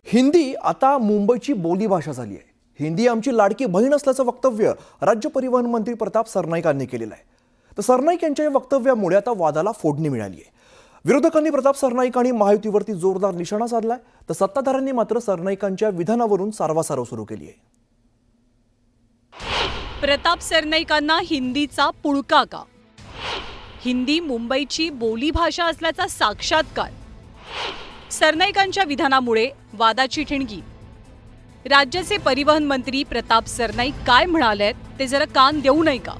हिंदी आता मुंबईची बोलीभाषा झाली आहे। हिंदी आमची लाडकी बहीण असल्याचं वक्तव्य राज्य परिवहन मंत्री प्रताप सरनाईक यांनी केलेलं आहे। तर सरनाईक यांच्या या वक्तव्यामुळे आता वादाला फोडणी मिळाली आहे। विरोधकांनी प्रताप सरनाईक आणि महायुतीवरती जोरदार निशाणा साधलाय, तर सत्ताधाऱ्यांनी मात्र सरनाईकांच्या विधानावरून सारवासारव सुरू केली आहे। प्रताप सरनाईकांना हिंदीचा पुळका का? हिंदी मुंबईची बोलीभाषा असल्याचा साक्षात्कार। सरनाईकांच्या विधानामुळे वादाची ठिणगी। राज्याचे परिवहन मंत्री प्रताप सरनाईक काय म्हणालेत ते जरा कान देऊ नये का?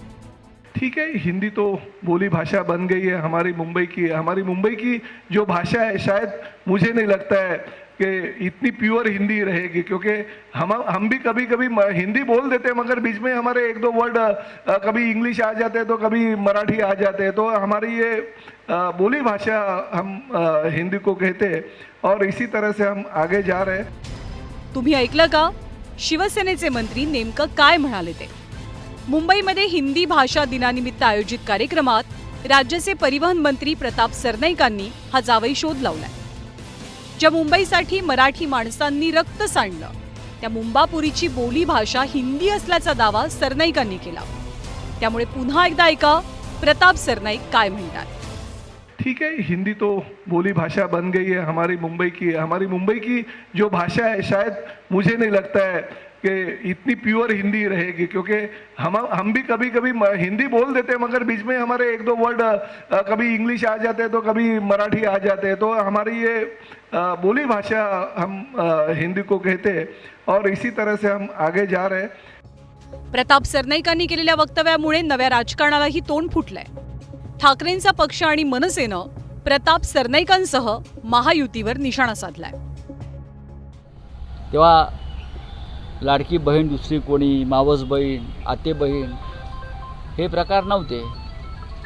ठीक है, हिंदी तो बोली भाषा बन गई है हमारी मुंबई की जो भाषा है, शायद मुझे नहीं लगता है कि इतनी प्योर हिंदी रहेगी, क्योंकि हम भी कभी कभी हिंदी बोल देते हैं, मगर बीच में हमारे एक दो वर्ड कभी इंग्लिश आ जाते हैं तो कभी मराठी आ जाते हैं। तो हमारी ये बोली भाषा हम हिंदी को कहते हैं और इसी तरह से हम आगे जा रहे हैं। तुम्ही ऐकलं का? शिवसेनेचे मंत्री नेमकं काय म्हणाले ते? मुंबईमध्ये हिंदी भाषा दिनानिमित्त आयोजित कार्यक्रमात राज्याचे परिवहन मंत्री प्रताप सरनाईकांनी हा जावई शोध लावलाय। ज्या मुंबईसाठी मराठी माणसांनी रक्त सांडलं, त्या मुंबापुरीची बोली भाषा हिंदी असल्याचा दावा सरनाईकांनी केला। त्यामुळे पुन्हा एकदा ऐका प्रताप सरनाईक काय म्हणतात। ठीक है, हिंदी तो बोली भाषा बन गई है हमारी मुंबई की जो भाषा है, शायद मुझे नहीं लगता है कि इतनी प्योर हिंदी रहेगी, क्योंकि हम भी कभी कभी हिंदी बोल देते हैं, मगर बीच में हमारे एक दो वर्ड कभी इंग्लिश आ जाते हैं तो कभी मराठी आ जाते हैं। तो हमारी ये बोली भाषा हम हिंदी को कहते हैं और इसी तरह से हम आगे जा रहे हैं। प्रताप सरनाईकांनी केलेल्या वक्तव्यामुळे नव्या राजकारणालाही तोंड फुटलंय। ठाकरेंचा पक्ष आणि मनसेनं प्रताप सरनाईकांसह महायुतीवर निशाणा साधलाय। तेव्हा लाडकी बहीण दुसरी कोणी, मावस बहीण, आते बहीण हे प्रकार नव्हते।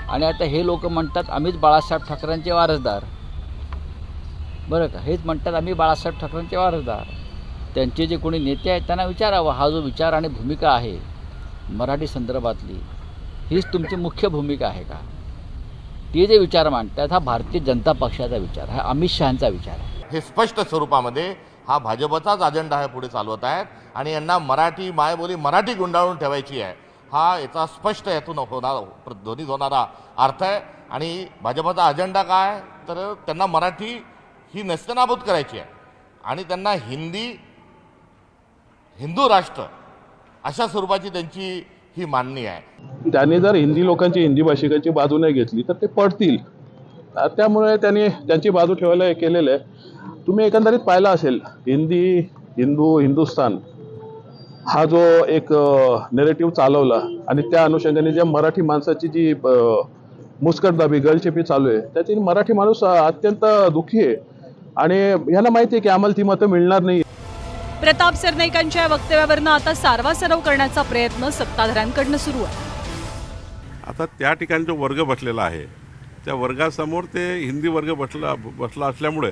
आणि आता हे लोक म्हणतात आम्हीच बाळासाहेब ठाकरेंचे वारसदार, बरं का, हेच म्हणतात आम्ही बाळासाहेब ठाकरेंचे वारसदार। त्यांचे जे कोणी नेते आहेत त्यांना विचारावं, हा जो विचार आणि भूमिका आहे मराठी संदर्भातली, हीच तुमची मुख्य भूमिका आहे का? ते जे विचार मांडतात हा भारतीय जनता पक्षाचा विचार आहे, अमित शहांचा विचार आहे। हे स्पष्ट स्वरूपामध्ये हा भाजपचाच अजेंडा आहे पुढे चालवत आहेत आणि यांना मराठी मायबोली मराठी गुंडाळून ठेवायची आहे, हा याचा स्पष्ट यातून ध्वनित होणारा अर्थ आहे। आणि भाजपचा अजेंडा काय, तर त्यांना मराठी ही नेस्तनाबूत करायची आहे आणि त्यांना हिंदू राष्ट्र अशा स्वरूपाची त्यांची ही मांडणी आहे। त्यांनी जर हिंदी लोकांची, हिंदी भाषिकांची बाजू नाही घेतली तर ते पडतील, त्यामुळे त्यांनी त्यांची बाजू ठेवायला केलेलं आहे। तुम्ही एकंदरीत पाहिलं असेल, हिंदुस्तान हा जो एक नेरेटिव्ह चालवला आणि त्या अनुषंगाने ज्या मराठी माणसाची जी मुस्कटदाबी, गळचेपी चालू आहे, त्याची मराठी माणूस अत्यंत दुःखी आहे आणि यांना माहिती आहे की आम्हाला ती मतं मिळणार नाही। प्रताप सरनाईकांच्या वक्तव्यावरनं आता सारवासारव करण्याचा प्रयत्न सत्ताधाऱ्यांकडून सुरू आहे। आता त्या ठिकाणी जो वर्ग बसलेला आहे त्या वर्गासमोर ते हिंदी वर्ग बसला असल्यामुळे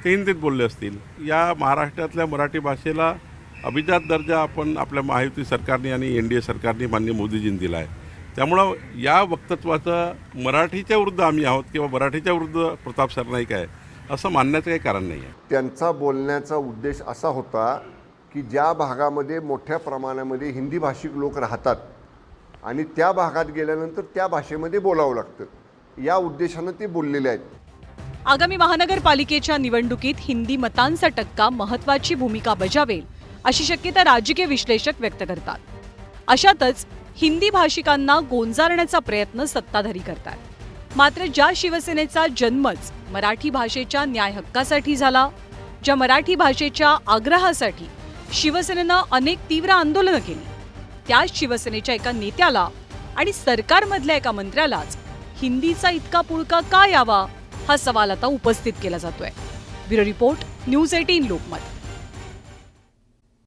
ते हिंदीत बोलले असतील। या महाराष्ट्रातल्या मराठी भाषेला अभिजात दर्जा आपण आपल्या महायुती सरकारने आणि NDA सरकारने माननीय मोदीजींनी दिला आहे। त्यामुळं या वक्तव्याचं मराठीच्या विरुद्ध आम्ही आहोत किंवा मराठीच्या विरुद्ध प्रताप सरनाईक आहे असं मानण्याचं काही कारण नाही आहे। त्यांचा बोलण्याचा उद्देश असा होता की ज्या भागामध्ये मोठ्या प्रमाणामध्ये हिंदी भाषिक लोक राहतात आणि त्या भागात गेल्यानंतर त्या भाषेमध्ये बोलावं लागतं, या उद्देशानं ते बोललेले आहेत। आगामी महानगरपालिकेच्या निवडणुकीत हिंदी मतांचा टक्का महत्त्वाची भूमिका बजावेल अशी शक्यता राजकीय विश्लेषक व्यक्त करतात। अशातच हिंदी भाषिकांना गोंजारण्याचा प्रयत्न सत्ताधारी करतात। मात्र ज्या शिवसेनेचा जन्मच मराठी भाषेच्या न्याय हक्कासाठी झाला, ज्या मराठी भाषेच्या आग्रहासाठी शिवसेनेनं अनेक तीव्र आंदोलनं केली, त्याच शिवसेनेच्या एका नेत्याला आणि सरकारमधल्या एका मंत्र्यालाच हिंदीचा इतका पुळका का यावा हा सवाल आता उपस्थित केला जातोय। Bureau report, news 18 Lokmat.